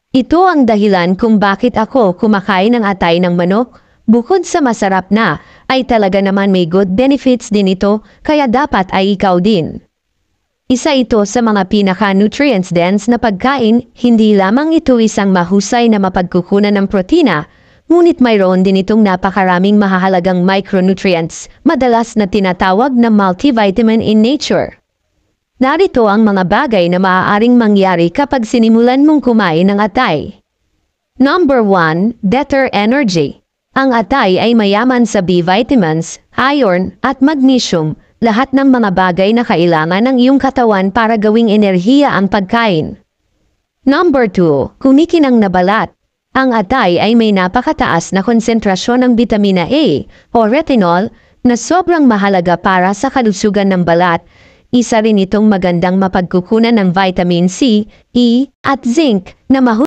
Ito ang dahilan kung bakit ako kumakain ng atay ng manok. Bukod sa masarap na, ay talaga naman may good benefits din ito, kaya dapat ay ikaw din. Isa ito sa mga pinaka-nutrients dense na pagkain, hindi lamang ito isang mahusay na mapagkukunan ng protina, ngunit mayroon din itong napakaraming mahahalagang micronutrients, madalas na tinatawag na multivitamin in nature. Narito ang mga bagay na maaaring mangyari kapag sinimulan mong kumain ng atay. Number 1, better energy. Ang atay ay mayaman sa B vitamins, iron, at magnesium, lahat ng mga bagay na kailangan ng iyong katawan para gawing enerhiya ang pagkain. Number 2, kumikinang na balat. Ang atay ay may napakataas na konsentrasyon ng vitamina A o retinol na sobrang mahalaga para sa kalusugan ng balat. Isa rin itong magandang mapagkukunan ng vitamin C, E, at zinc na